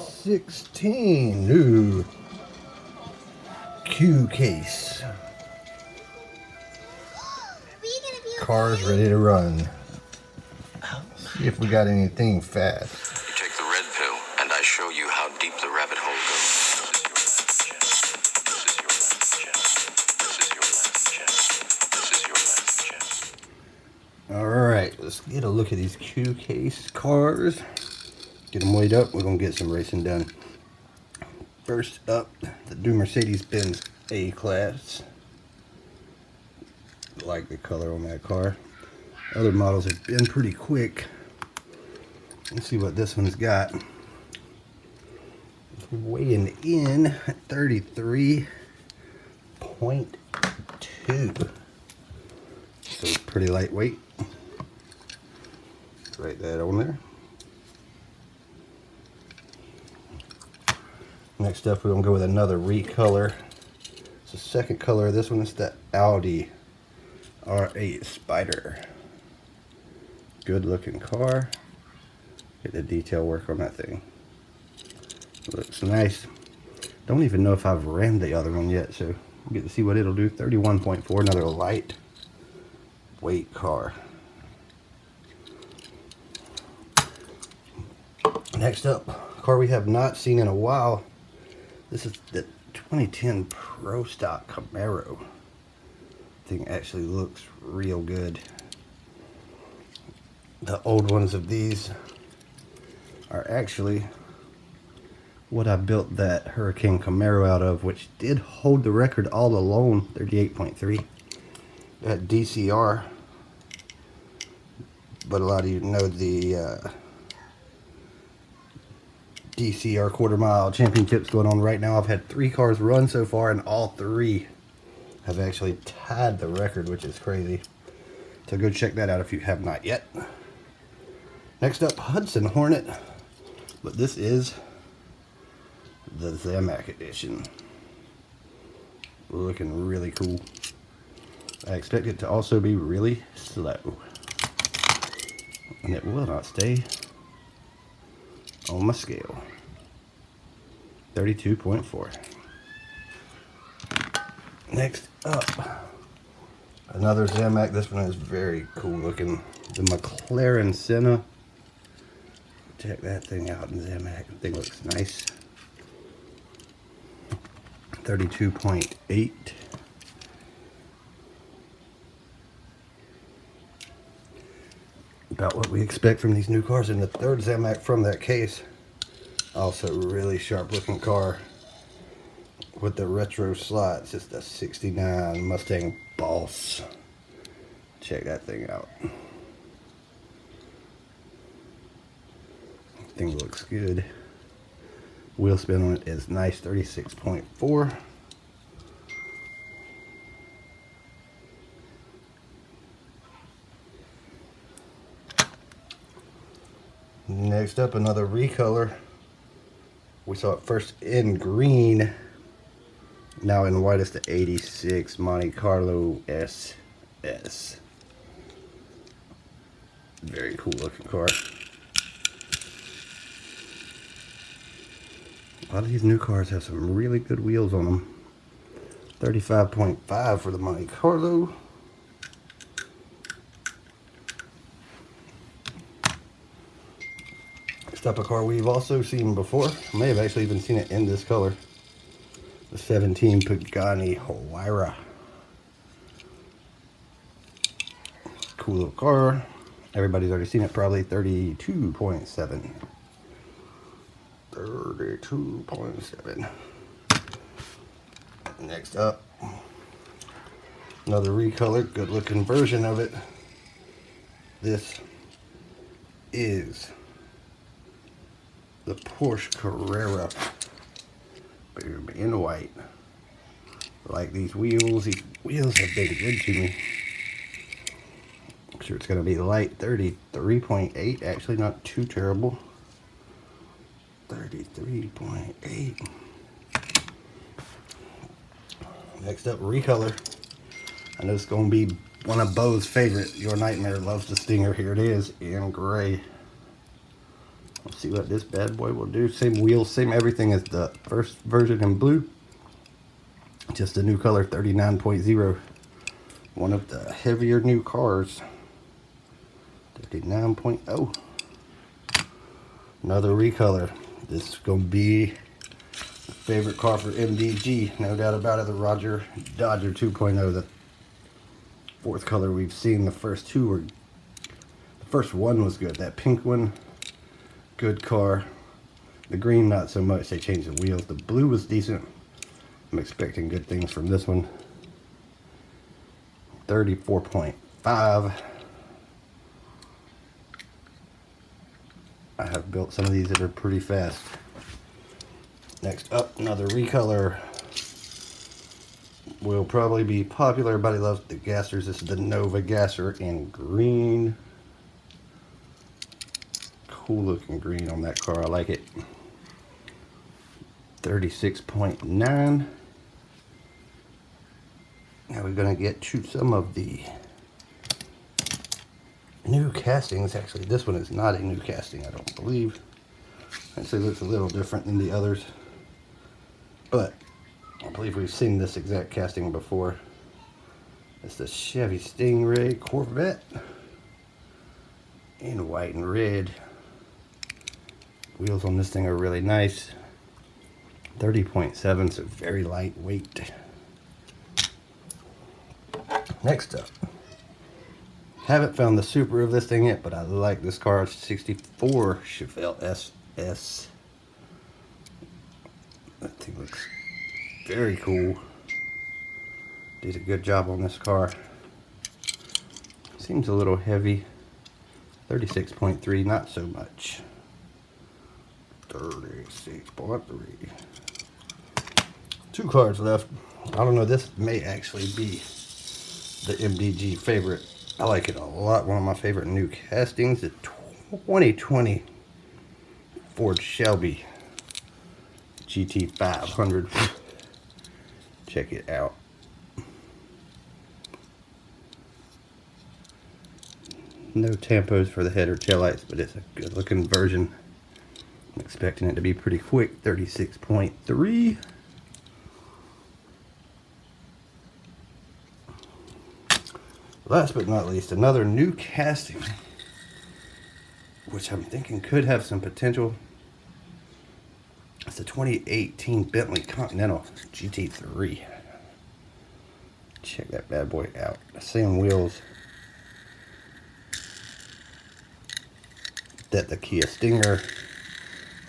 16 new Q case. Cars ready to run. See if we got anything fast. You take the red pill, and I show you how deep the rabbit hole goes. This is your last chance. This is your last chance. This is your last chance. Alright, let's get a look at these Q case cars. Get them weighed up. We're going to get some racing done. First up, the new Mercedes-Benz A-Class. Like the color on that car. Other models have been pretty quick. Let's see what this one's got. It's weighing in at 33.2. So it's pretty lightweight. Write that on there. Next up, we're going to go with another recolor. It's the second color of this one. It's the Audi R8 Spider. Good looking car. Get the detail work on that thing. Looks nice. Don't even know if I've rammed the other one yet, so we'll get to see what it'll do. 31.4, another light weight car. Next up, a car we have not seen in a while. This is the 2010 Pro Stock Camaro. Thing actually looks real good. The old ones of these are actually what I built that Hurricane Camaro out of, which did hold the record all alone, 38.3. That DCR, but a lot of you know the DCR quarter mile championships going on right now. I've had 3 cars run so far, and all 3 have actually tied the record, which is crazy. So go check that out if you have not yet. Next up, Hudson Hornet, but this is the Zamak edition. Looking really cool. I expect it to also be really slow, and it will not stay on my scale. 32.4. Next up, another Zamak. This one is very cool looking. The Mclaren Senna. Check that thing out in Zamak. The thing looks nice. 32.8. About what we expect from these new cars. And the third Zamak from that case, also really sharp looking car with the retro slots. It's the 69 Mustang Boss. Check that thing out. Thing looks good. Wheel spin on it is nice, 36.4. Next up, another recolor. We saw it first in green, now in white. It's the 86 Monte Carlo SS. Very cool looking car. A lot of these new cars have some really good wheels on them. 35.5 for the Monte Carlo. Next up, a car we've also seen before. May have actually even seen it in this color. The 17 Pagani Huayra. Cool little car. Everybody's already seen it probably. 32.7. 32.7. Next up, another recolor, good looking version of it. This is the Porsche Carrera in white. I like these wheels. These wheels have been good to me. I'm sure it's going to be light. 33.8. Actually, not too terrible. 33.8. Next up, recolor. I know it's going to be one of Bo's favorite. Your Nightmare loves the Stinger. Here it is in gray. See what this bad boy will do. Same wheels, same everything as the first version in blue. Just a new color, 39.0. One of the heavier new cars. 39.0. Another recolor. This is going to be a favorite car for MDG. No doubt about it. The Roger Dodger 2.0. The fourth color we've seen. The first two were... The first one was good. That pink one, good car. The green, not so much. They changed the wheels. The blue was decent. I'm expecting good things from this one. 34.5. I have built some of these that are pretty fast. Next up, another recolor. Will probably be popular. Everybody loves the gassers. This is the Nova gasser in green. Cool looking green on that car. I like it. 36.9. Now we're going to get to some of the new castings. Actually, this one is not a new casting, I don't believe. Actually, looks a little different than the others. But I believe we've seen this exact casting before. It's the Chevy Stingray Corvette in white and red. Wheels on this thing are really nice. 30.7, so very lightweight. Next up, haven't found the Super of this thing yet, but I like this car. It's 64 Chevelle Ss. That thing looks very cool. Did a good job on this car. Seems a little heavy. 36.3, not so much. 36.3. Two cars left. I don't know, this may actually be the MDG favorite. I like it a lot. One of my favorite new castings, the 2020 Ford Shelby Gt 500. Check it out. No tampos for the head or taillights, but it's a good looking version. I'm expecting it to be pretty quick. 36.3. Last but not least, another new casting, which I'm thinking could have some potential. It's the 2018 Bentley Continental GT3. Check that bad boy out. Same wheels that the Kia Stinger,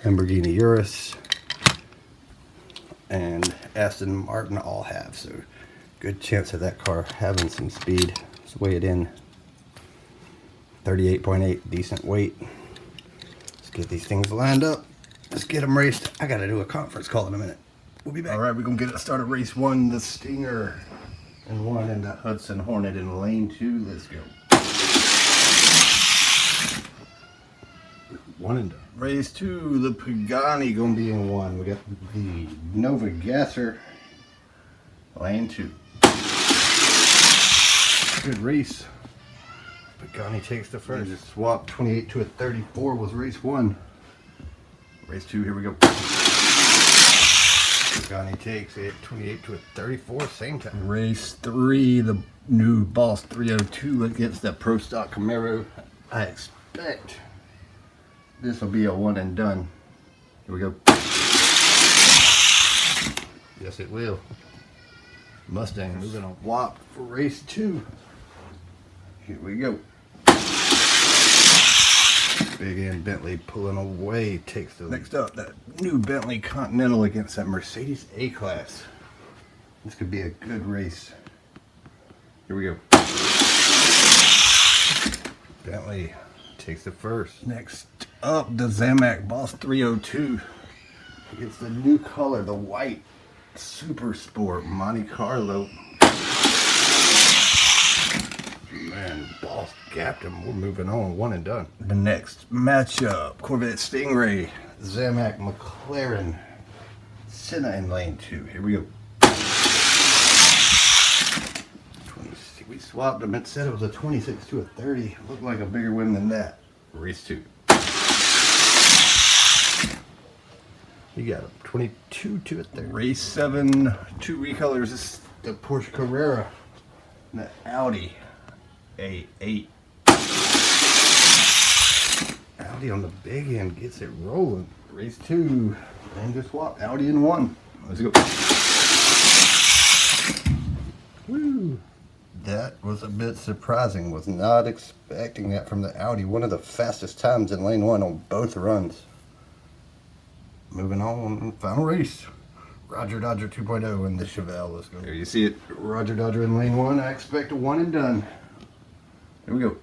Lamborghini Urus, and Aston Martin all have. So good chance of that car having some speed. Let's weigh it in. 38.8, decent weight. Let's get these things lined up. Let's get them raced. I gotta do a conference call in a minute. We'll be back. All right, we're gonna get it started. Race 1, the Stinger, and 1 in the Hudson Hornet in lane 2. Let's go. 1 and done. Race 2, the Pagani gonna be in 1. We got the Nova gasser, lane 2. Good race. Pagani takes the first. Just swap 28 to a 34 was race 1. Race 2, here we go. Pagani takes it 28 to a 34, same time. Race 3, the new Boss 302 against the Pro Stock Camaro. I expect this will be a 1 and done. Here we go. Yes, it will. Mustang moving on. Wop for race 2. Here we go. Big end Bentley pulling away, takes the... Next up, that new Bentley Continental against that Mercedes A-Class. This could be a good race. Here we go. Bentley takes the first. Next up, the Zamak Boss 302 against the new color, the white Super Sport Monte Carlo. Man, Boss gapped him. We're moving on, 1 and done. The next matchup, Corvette Stingray, Zamak McLaren Senna in lane 2. Here we go. We swapped them. It said it was a 26 to a 30. Looked like a bigger win than that. Race 2. You got a 22 to it there. Race 7, 2 recolors. This is the Porsche Carrera and the Audi A8. Audi on the big end gets it rolling. Race 2, and just swap. Audi in 1. Let's go. Woo! That was a bit surprising. Was not expecting that from the Audi. One of the fastest times in lane 1 on both runs. Moving on, final race. Roger Dodger 2.0 in the Chevelle. Let's go. There you see it. Roger Dodger in lane 1. I expect a 1 and done. Here we go.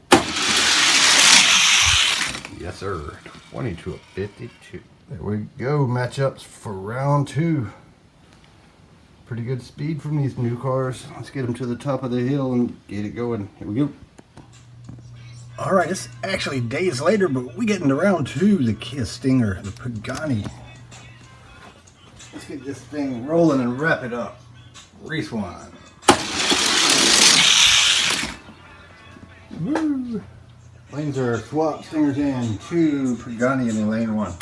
Yes, sir. 20 to a 52. There we go. Matchups for round 2. Pretty good speed from these new cars. Let's get them to the top of the hill and get it going. Here we go. All right, it's actually days later, but we get into round 2. The Kia Stinger, the Pagani. Let's get this thing rolling and wrap it up. Race 1. Woo! Lanes are swapped. Stingers in 2, Pagani in lane 1.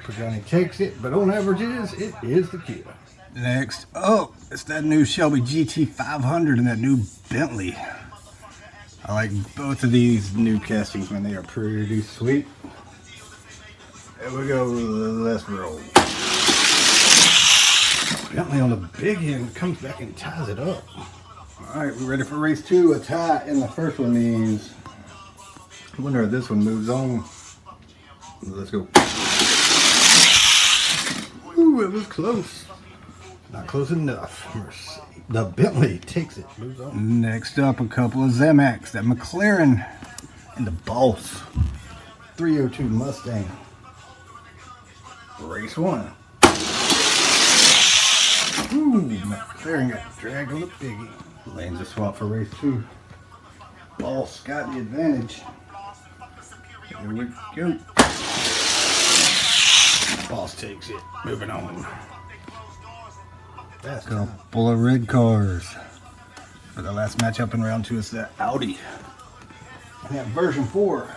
Pagani takes it, but on averages, it is the Kia. Next up, it's that new Shelby GT 500 and that new Bentley. I like both of these new castings, man. They are pretty sweet. There we go. Let's roll. Bentley on the big end comes back and ties it up. All right, we're ready for race 2. A tie in the first one means the winner of this one moves on. Let's go. Ooh, it was close. Not close enough. The Bentley takes it. Moves on. Next up, a couple of Zamaks. That McLaren and the Boss. 302 Mustang. Race 1. Ooh, McLaren got dragged on the biggie. Lanes are swapped for race 2. Boss got the advantage. Here we go. Boss takes it. Moving on. Fast couple of red cars. For the last matchup in round 2, it's the Audi. And that version 4.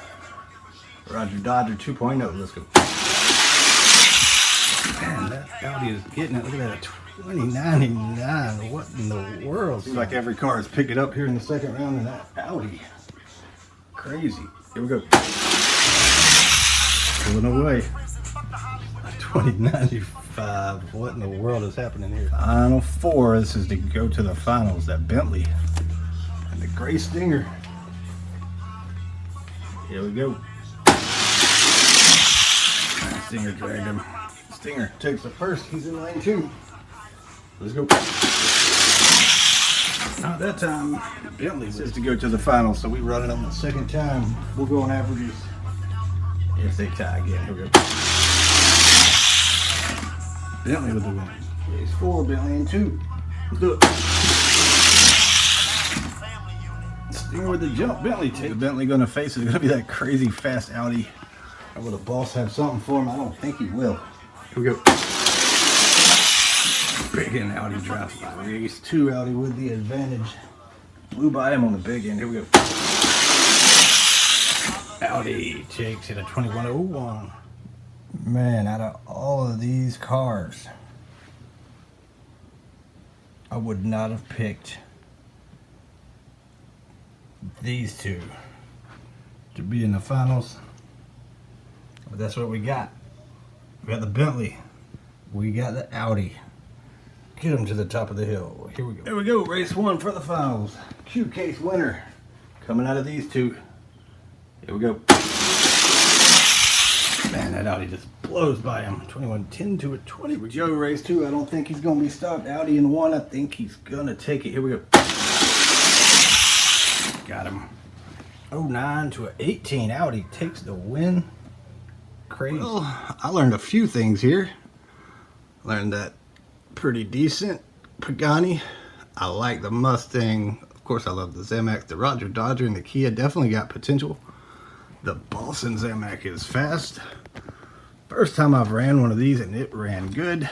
Roger Dodger 2.0. Let's go. Man, that Audi is getting it. Look at that. 2099. What in the world? Seems like every car is picking up here in the second round in that Audi. Crazy. Here we go. Pulling away. 2095. What in the world is happening here? Final 4. This is to go to the finals. That Bentley and the gray Stinger. Here we go. Stinger dragged him. Stinger takes the first. He's in lane 2. Let's go. Not that time. Bentley says to go to the finals, so we run it on the second time. We'll go on averages. If they tie again, here we go. Bentley with the win. Race 4, Bentley in 2. Let's do it. Stinger with the jump. Bentley takes. The Bentley going to face it. It's going to be that crazy fast Audi. Or will the Boss have something for him? I don't think he will. Here we go. Big end Audi drives by. Race 2 Audi with the advantage. Blew by him on the big end. Here we go. Audi takes it at 2101. Man, out of all of these cars, I would not have picked these two to be in the finals. But that's what we got. We got the Bentley. We got the Audi. Get them to the top of the hill. Here we go. There we go. Race 1 for the finals. Q case winner coming out of these two. Here we go. Man, that Audi just blows by him. 2110 to a 20. We go. Race 2. I don't think he's going to be stopped. Audi in 1. I think he's going to take it. Here we go. Got him. 09 to an 18. Audi takes the win. Crazy. Well, I learned a few things here. Learned that pretty decent Pagani. I like the Mustang. Of course, I love the Zamak. The Roger Dodger and the Kia definitely got potential. The Boss and Zamak is fast. First time I've ran one of these and it ran good.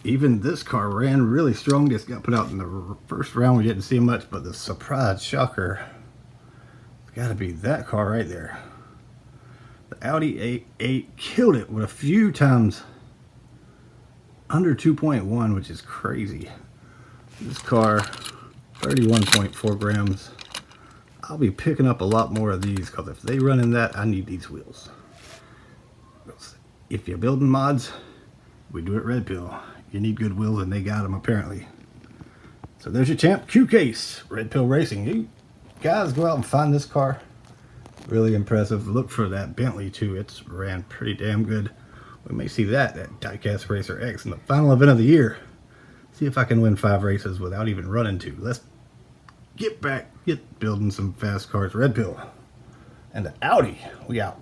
Even this car ran really strong. Just got put out in the first round. We didn't see much, but the surprise shocker, Gotta be that car right there. The Audi A8 killed it with a few times under 2.1, which is crazy. This car, 31.4 grams. I'll be picking up a lot more of these because if they run in that, I need these wheels. If you're building mods, we do it Red Pill. You need good wheels and they got them apparently. So there's your Champ Q case, Red Pill Racing. You guys go out and find this car. Really impressive. Look for that Bentley too. It's ran pretty damn good. We may see that at Diecast Racer X in the final event of the year. See if I can win 5 races without even running 2. Let's get building some fast cars. Red Pill and the Audi. We out.